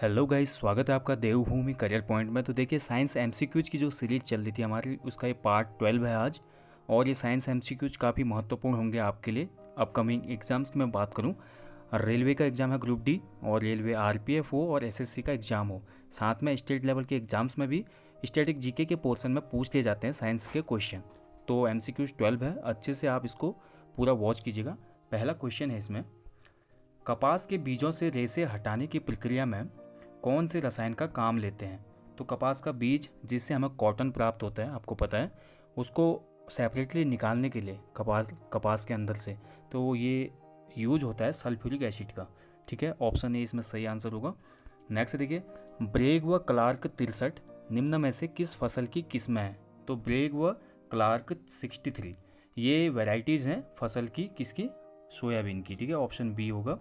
Hello guys, स्वागत है आपका देवभूमि करियर पॉइंट में। तो देखिए, साइंस एमसीक्यूज की जो सीरीज चल रही थी हमारी, उसका ये पार्ट 12 है आज। और ये साइंस एमसीक्यूज काफ़ी महत्वपूर्ण होंगे आपके लिए अपकमिंग एग्जाम्स की मैं बात करूँ। रेलवे का एग्ज़ाम है ग्रुप डी, और रेलवे आरपीएफ हो और एसएससी का एग्ज़ाम हो, साथ में स्टेट लेवल के एग्ज़ाम्स में भी स्टैटिक जीके के पोर्शन में पूछ लिए जाते हैं साइंस के क्वेश्चन। तो एमसीक्यूज 12 है, अच्छे से आप इसको पूरा वॉच कीजिएगा। पहला क्वेश्चन है इसमें, कपास के बीजों से रेशे हटाने की प्रक्रिया में कौन से रसायन का काम लेते हैं। तो कपास का बीज जिससे हमें कॉटन प्राप्त होता है, आपको पता है, उसको सेपरेटली निकालने के लिए कपास के अंदर से तो ये यूज होता है सल्फ्यूरिक एसिड का। ठीक है, ऑप्शन ए इसमें सही आंसर होगा। नेक्स्ट देखिए, ब्रेग व क्लार्क 63 निम्न में से किस फसल की किस्में हैं। तो ब्रेग व क्लार्क 63 ये वेराइटीज़ हैं फसल की, किसकी, सोयाबीन की। ठीक है, ऑप्शन बी होगा।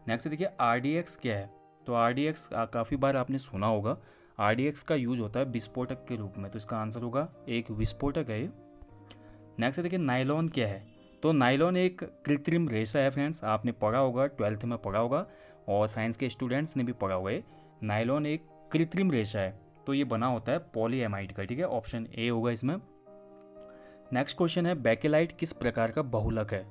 नेक्स्ट देखिए, आरडीएक्स क्या है। तो आरडीएक्स काफ़ी बार आपने सुना होगा, आरडीएक्स का यूज होता है विस्फोटक के रूप में, तो इसका आंसर होगा एक विस्फोटक है ये। नेक्स्ट देखिए, नायलॉन क्या है। तो नायलॉन एक कृत्रिम रेशा है फ्रेंड्स, आपने पढ़ा होगा, 12th में पढ़ा होगा और साइंस के स्टूडेंट्स ने भी पढ़ा होगा। ये नायलॉन एक कृत्रिम रेशा है, तो ये बना होता है पॉलीएमाइड का। ठीक है, ऑप्शन ए होगा इसमें। नेक्स्ट क्वेश्चन है, बेकेलाइट किस प्रकार का बहुलक है।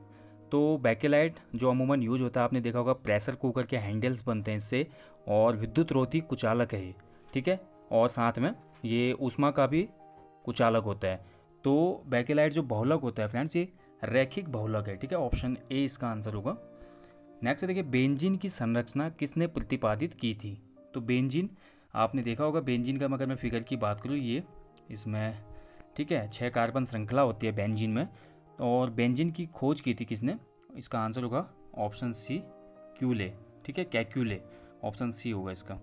तो बेकेलाइट जो अमूमन यूज होता है, आपने देखा होगा प्रेशर कुकर के हैंडल्स बनते हैं इससे, और विद्युत रोधी कुचालक है ये। ठीक है, और साथ में ये ऊष्मा का भी कुचालक होता है। तो बेकेलाइट जो बहुलक होता है फ्रेंड्स, ये रैखिक बहुलक है। ठीक है, ऑप्शन ए इसका आंसर होगा। नेक्स्ट देखिए, बेंजीन की संरचना किसने प्रतिपादित की थी। तो बेंजीन आपने देखा होगा, बेंजीन का अगर मैं फिगर की बात करूँ, ये इसमें ठीक है 6 कार्बन श्रृंखला होती है बेंजीन में, और बेंजीन की खोज की थी किसने, इसका आंसर होगा ऑप्शन सी, क्यूले। ठीक है, कैक्यूले, ऑप्शन सी होगा इसका।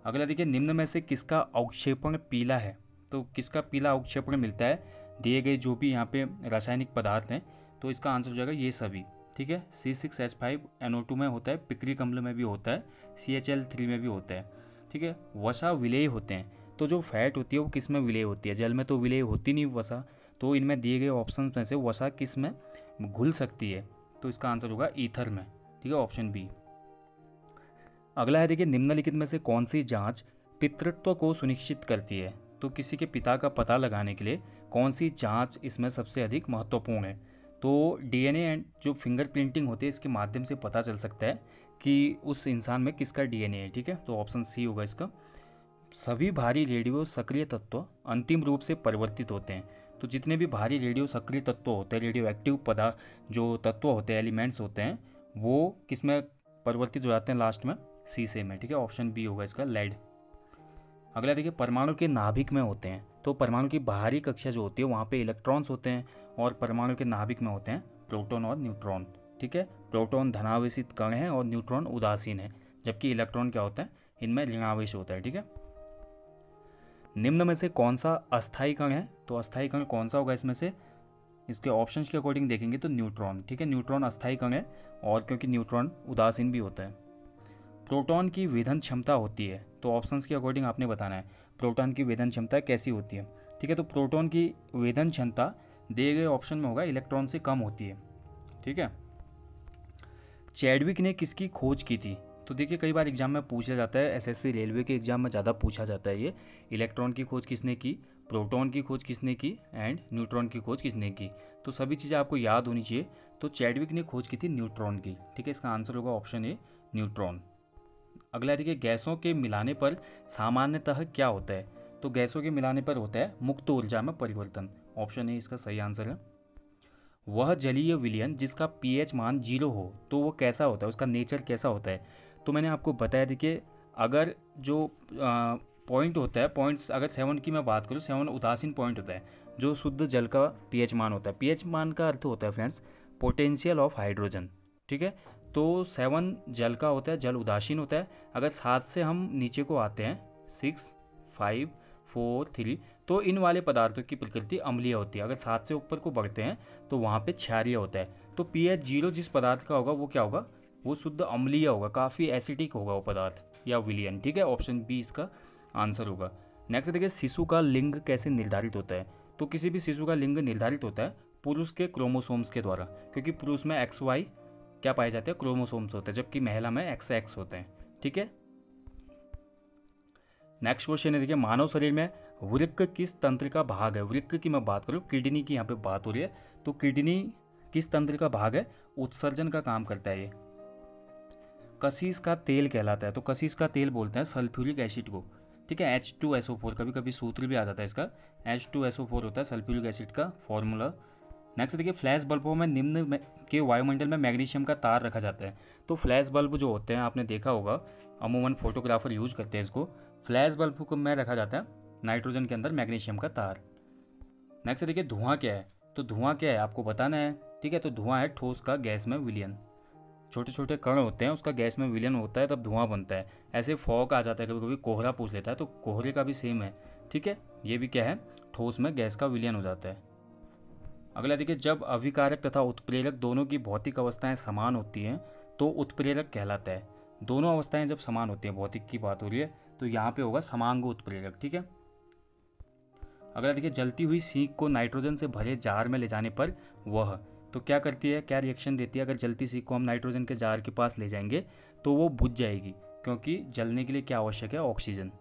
अगला देखिए, निम्न में से किसका अवक्षेपण पीला है। तो किसका पीला अवक्षेपण मिलता है दिए गए जो भी यहाँ पे रासायनिक पदार्थ हैं, तो इसका आंसर हो जाएगा ये सभी। ठीक है, C6H5NO2 में होता है, पिकरिक अम्ल में भी होता है, CHL3 में भी होता है। ठीक है, वसा विलेय होते हैं। तो जो फैट होती है वो किस में विलेय होती है, जल में तो विलेय होती नहीं वसा, तो इनमें दिए गए ऑप्शन में से वसा किस में घुल सकती है, तो इसका आंसर होगा ईथर में। ठीक है, ऑप्शन बी। अगला है देखिए, निम्नलिखित में से कौन सी जांच पितृत्व को सुनिश्चित करती है। तो किसी के पिता का पता लगाने के लिए कौन सी जांच इसमें सबसे अधिक महत्वपूर्ण है। तो डीएनए एंड जो फिंगर प्रिंटिंग होती है, इसके माध्यम से पता चल सकता है कि उस इंसान में किसका डीएनए है। ठीक है, तो ऑप्शन सी होगा इसका। सभी भारी रेडियो सक्रिय तत्व अंतिम रूप से परिवर्तित होते हैं। तो जितने भी भारी रेडियो सक्रिय तत्व होते हैं, रेडियो एक्टिव पदार्थ जो तत्व होते हैं, एलिमेंट्स होते हैं, वो किस में परिवर्तित हो जाते हैं लास्ट में, शीशे में। ठीक है, ऑप्शन बी होगा इसका, लेड। अगला देखिए, परमाणु के नाभिक में होते हैं। तो परमाणु की बाहरी कक्षा जो होती है वहाँ पे इलेक्ट्रॉन्स होते हैं, और परमाणु के नाभिक में होते हैं प्रोटॉन और न्यूट्रॉन। ठीक है, प्रोटॉन धनावेशित कण है और न्यूट्रॉन उदासीन है, जबकि इलेक्ट्रॉन क्या होता है, इनमें ऋणावेश होता है। ठीक है, निम्न में से कौन सा अस्थायी कण है। तो अस्थायी कण कौन सा होगा इसमें से, इसके ऑप्शंस के अकॉर्डिंग देखेंगे तो न्यूट्रॉन। ठीक है, न्यूट्रॉन अस्थायी कण है, और क्योंकि न्यूट्रॉन उदासीन भी होता है। प्रोटॉन की वेधन क्षमता होती है, तो ऑप्शंस के अकॉर्डिंग आपने बताना है प्रोटॉन की वेधन क्षमता कैसी होती है। ठीक है, तो प्रोटॉन की वेधन क्षमता दिए गए ऑप्शन में होगा इलेक्ट्रॉन से कम होती है। ठीक है, चैडविक ने किसकी खोज की थी। तो देखिए, कई बार एग्जाम में पूछा जाता है, एसएससी रेलवे के एग्जाम में ज़्यादा पूछा जाता है ये, इलेक्ट्रॉन की खोज किसने की, प्रोटॉन की खोज किसने की, एंड न्यूट्रॉन की खोज किसने की। तो सभी चीज़ें आपको याद होनी चाहिए। तो चैडविक ने खोज की थी न्यूट्रॉन की। ठीक है, इसका आंसर होगा ऑप्शन ए, न्यूट्रॉन। अगला देखिए, गैसों के मिलाने पर सामान्यतः क्या होता है। तो गैसों के मिलाने पर होता है मुक्त ऊर्जा में परिवर्तन। ऑप्शन ए इसका सही आंसर है। वह जलीय विलयन जिसका पीएच मान 0 हो, तो वो कैसा होता है, उसका नेचर कैसा होता है। तो मैंने आपको बताया, देखिए अगर जो पॉइंट होता है, पॉइंट्स अगर 7 की मैं बात करूँ, 7 उदासीन पॉइंट होता है, जो शुद्ध जल का पीएच मान होता है। पीएच मान का अर्थ होता है फ्रेंड्स पोटेंशियल ऑफ हाइड्रोजन। ठीक है, तो 7 जल का होता है, जल उदासीन होता है। अगर 7 से हम नीचे को आते हैं, 6, 5, 4, 3, तो इन वाले पदार्थों की प्रकृति अम्लीय होती है। अगर 7 से ऊपर को बढ़ते हैं तो वहाँ पे क्षारीय होता है। तो पीएच 0 जिस पदार्थ का होगा वो क्या होगा, वो शुद्ध अम्लीय होगा, काफ़ी एसिडिक होगा वो पदार्थ या विलयन। ठीक है, ऑप्शन बी इसका आंसर होगा। नेक्स्ट देखिए, शिशु का लिंग कैसे निर्धारित होता है। तो किसी भी शिशु का लिंग निर्धारित होता है पुरुष के क्रोमोसोम्स के द्वारा, क्योंकि पुरुष में XY क्या पाए जाते हैं, क्रोमोसोम्स होते हैं, जबकि महिला में XX होते हैं। ठीक है, नेक्स्ट क्वेश्चन है, देखिए मानव शरीर में वृक्क किस तंत्र का भाग है। वृक्क की मैं बात करूँ, किडनी की यहाँ पे बात हो रही है, तो किडनी किस तंत्र का भाग है, उत्सर्जन का काम करता है ये। कसीस का तेल कहलाता है, तो कसीस का तेल बोलते हैं सल्फ्यूरिक एसिड को, ठीक है। H2SO4, कभी कभी सूत्र भी आ जाता है इसका, H2SO4 होता है सल्फ्यूरिक एसिड का फॉर्मूला। नेक्स्ट देखिए, फ्लैश बल्बों में निम्न के वायुमंडल में मैग्नीशियम का तार रखा जाता है। तो फ्लैश बल्ब जो होते हैं आपने देखा होगा, अमूमन फोटोग्राफर यूज करते हैं इसको। फ्लैश बल्ब को में रखा जाता है नाइट्रोजन के अंदर मैग्नीशियम का तार। नेक्स्ट देखिए, धुआं क्या है, तो धुआं क्या है आपको बताना है, ठीक है। तो धुआं है ठोस का गैस में विलयन, छोटे छोटे कण होते हैं उसका गैस में विलयन होता है तब धुआं बनता है। ऐसे फॉग आ जाता है, कभी कभी कोहरा पूछ लेता है, तो कोहरे का भी सेम है, ठीक है। ये भी क्या है, ठोस में गैस का विलयन हो जाता है। अगला देखिए, जब अभिकारक तथा उत्प्रेरक दोनों की भौतिक अवस्थाएं समान होती हैं तो उत्प्रेरक कहलाता है। दोनों अवस्थाएं जब समान होती हैं, भौतिक की बात हो रही है, तो यहाँ पे होगा समांग उत्प्रेरक, ठीक है। अगला देखिए, जलती हुई सीख को नाइट्रोजन से भरे जार में ले जाने पर वह तो क्या करती है, क्या रिएक्शन देती है। अगर जलती सीख को हम नाइट्रोजन के जार के पास ले जाएंगे तो वो बुझ जाएगी, क्योंकि जलने के लिए क्या आवश्यक है, ऑक्सीजन।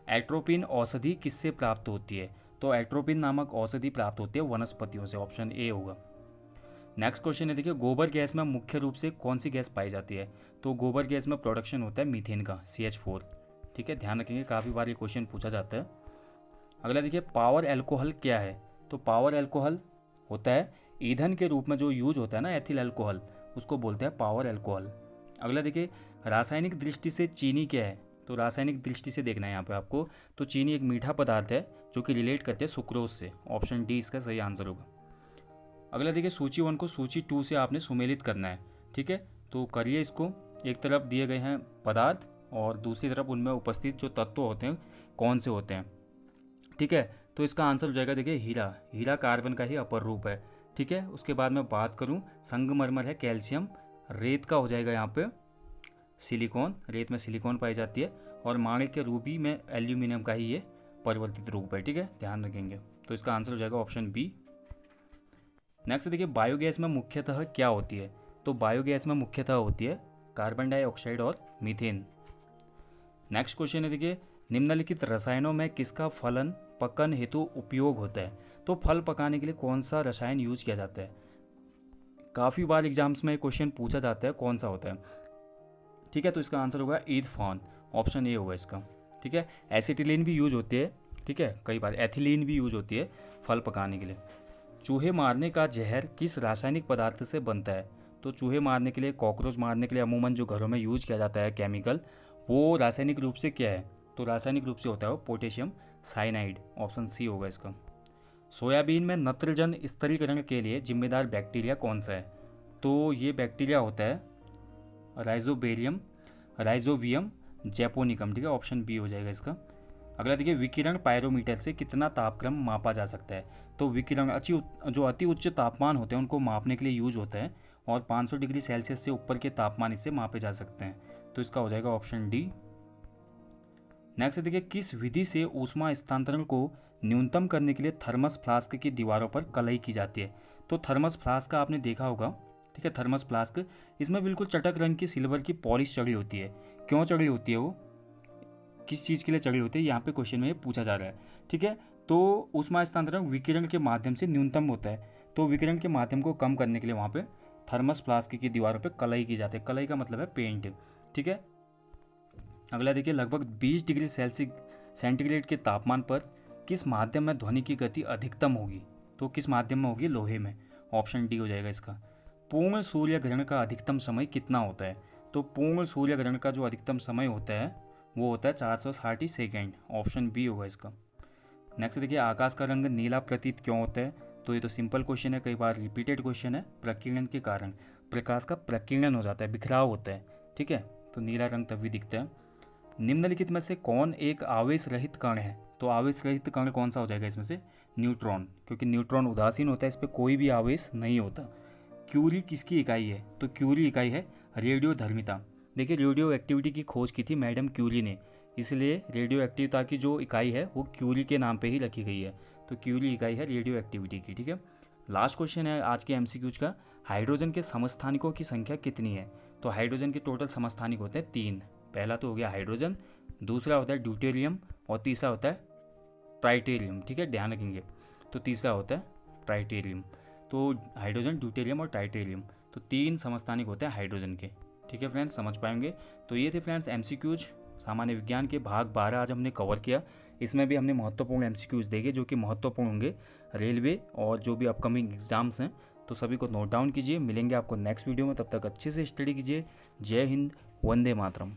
एट्रोपिन औषधि किससे प्राप्त होती है, तो एट्रोपिन नामक औषधि प्राप्त होती है वनस्पतियों से, ऑप्शन ए होगा। नेक्स्ट क्वेश्चन है, देखिए गोबर गैस में मुख्य रूप से कौन सी गैस पाई जाती है, तो गोबर गैस में प्रोडक्शन होता है मीथेन का, CH4, ठीक है। ध्यान रखेंगे, काफ़ी बार ये क्वेश्चन पूछा जाता है। अगला देखिए, पावर एल्कोहल क्या है, तो पावर एल्कोहल होता है ईंधन के रूप में जो यूज होता है ना, एथिल अल्कोहल, उसको बोलते हैं पावर एल्कोहल। अगला देखिए, रासायनिक दृष्टि से चीनी क्या है, तो रासायनिक दृष्टि से देखना है यहाँ पे आपको, तो चीनी एक मीठा पदार्थ है जो कि रिलेट करते हैं सुक्रोज से, ऑप्शन डी इसका सही आंसर होगा। अगला देखिए, सूची 1 को सूची 2 से आपने सुमेलित करना है, ठीक है। तो करिए इसको, एक तरफ दिए गए हैं पदार्थ और दूसरी तरफ उनमें उपस्थित जो तत्व होते हैं कौन से होते हैं, ठीक है। तो इसका आंसर हो जाएगा, देखिए हीरा, हीरा कार्बन का ही अपर रूप है, ठीक है। उसके बाद मैं बात करूं, संगमरमर है कैल्शियम, रेत का हो जाएगा यहाँ पे सिलिकॉन, रेत में सिलिकॉन पाई जाती है, और माणिक्य रूबी में एल्यूमिनियम का ही ये परिवर्तित रूप है, ठीक है, ध्यान रखेंगे। तो इसका आंसर हो जाएगा ऑप्शन बी। नेक्स्ट देखिए, बायोगैस में मुख्यतः क्या होती है, तो बायोगैस में मुख्यतः होती है कार्बन डाइऑक्साइड और मीथेन। नेक्स्ट क्वेश्चन है, देखिए निम्नलिखित रसायनों में किसका फलन पकन हेतु उपयोग होता है, तो फल पकाने के लिए कौन सा रसायन यूज किया जाता है। काफ़ी बार एग्जाम्स में क्वेश्चन पूछा जाता है कौन सा होता है, ठीक है। तो इसका आंसर होगा ईथफॉन, ऑप्शन ए होगा इसका, ठीक है। एसिटिलीन भी यूज होती है, ठीक है, कई बार एथिलीन भी यूज होती है फल पकाने के लिए। चूहे मारने का जहर किस रासायनिक पदार्थ से बनता है, तो चूहे मारने के लिए, कॉकरोच मारने के लिए अमूमन जो घरों में यूज किया जाता है केमिकल, वो रासायनिक रूप से क्या है, तो रासायनिक रूप से होता है वो पोटेशियम साइनाइड, ऑप्शन सी होगा इसका। सोयाबीन में नत्रजन स्थिरीकरण के लिए जिम्मेदार बैक्टीरिया कौन सा है, तो ये बैक्टीरिया होता है राइजोवियम जैपोनिकम, ठीक है, ऑप्शन बी हो जाएगा इसका। अगला देखिए, विकिरण पायरोमीटर से कितना तापक्रम मापा जा सकता है, तो विकिरण जो अति उच्च तापमान होते हैं उनको मापने के लिए यूज होता है, और 500 डिग्री सेल्सियस से ऊपर के तापमान इससे मापे जा सकते हैं, तो इसका हो जाएगा ऑप्शन डी। नेक्स्ट देखिए, किस विधि से ऊष्मा स्थानांतरण को न्यूनतम करने के लिए थर्मस फ्लास्क की दीवारों पर कलई की जाती है, तो थर्मस फ्लास्क का आपने देखा होगा, ठीक है। थर्मस फ्लास्क, इसमें बिल्कुल चटक रंग की सिल्वर की पॉलिश चढ़ी होती है, क्यों चढ़ी होती है, वो किस चीज़ के लिए चढ़ी होती है, यहाँ पे क्वेश्चन में ये पूछा जा रहा है, ठीक है। तो ऊष्मा स्थानांतरण विकिरण के माध्यम से न्यूनतम होता है, तो विकिरण के माध्यम को कम करने के लिए वहाँ पे थर्मस फ्लास्क की दीवारों पे कलई की जाती है, कलई का मतलब है पेंट, ठीक है। अगला देखिए, लगभग 20 डिग्री सेंटीग्रेड के तापमान पर किस माध्यम में ध्वनि की गति अधिकतम होगी, तो किस माध्यम में होगी, लोहे में, ऑप्शन डी हो जाएगा इसका। पूर्ण सूर्य ग्रहण का अधिकतम समय कितना होता है, तो पूर्ण सूर्य ग्रहण का जो अधिकतम समय होता है वो होता है 460 सेकेंड, ऑप्शन बी होगा इसका। नेक्स्ट देखिए, आकाश का रंग नीला प्रतीत क्यों होता है, तो ये तो सिंपल क्वेश्चन है, कई बार रिपीटेड क्वेश्चन है। प्रकीर्णन के कारण प्रकाश का प्रकीर्णन हो जाता है, बिखराव होता है, ठीक है, तो नीला रंग तभी दिखता है। निम्नलिखित में से कौन एक आवेश रहित कण है, तो आवेश रहित कण कौन सा हो जाएगा इसमें से, न्यूट्रॉन, क्योंकि न्यूट्रॉन उदासीन होता है, इस पर कोई भी आवेश नहीं होता। क्यूरी किसकी इकाई है, तो क्यूरी इकाई है रेडियोधर्मिता। देखिए, रेडियो एक्टिविटी की खोज की थी मैडम क्यूरी ने, इसलिए रेडियो एक्टिविता की जो इकाई है वो क्यूरी के नाम पे ही रखी गई है, तो क्यूरी इकाई है रेडियो एक्टिविटी की, ठीक है। लास्ट क्वेश्चन है आज के एमसीक्यूज का, हाइड्रोजन के समस्थानिकों की संख्या कितनी है, तो हाइड्रोजन के टोटल समस्थानिक होते हैं 3, पहला तो हो गया हाइड्रोजन, दूसरा होता है ड्यूटेरियम और तीसरा होता है ट्राइटेरियम। ठीक है, ध्यान रखेंगे। तो तीसरा होता है ट्राइटेरियम। तो हाइड्रोजन, ड्यूटेरियम और ट्राइटेरियम, तो 3 समस्थानिक होते हैं हाइड्रोजन के। ठीक है फ्रेंड्स, समझ पाएंगे। तो ये थे फ्रेंड्स MCQs सामान्य विज्ञान के भाग 12 आज हमने कवर किया। इसमें भी हमने महत्वपूर्ण MCQs देखे जो कि महत्वपूर्ण होंगे रेलवे और जो भी अपकमिंग एग्जाम्स हैं। तो सभी को नोट डाउन कीजिए। मिलेंगे आपको नेक्स्ट वीडियो में, तब तक अच्छे से स्टडी कीजिए। जय हिंद, वंदे मातरम।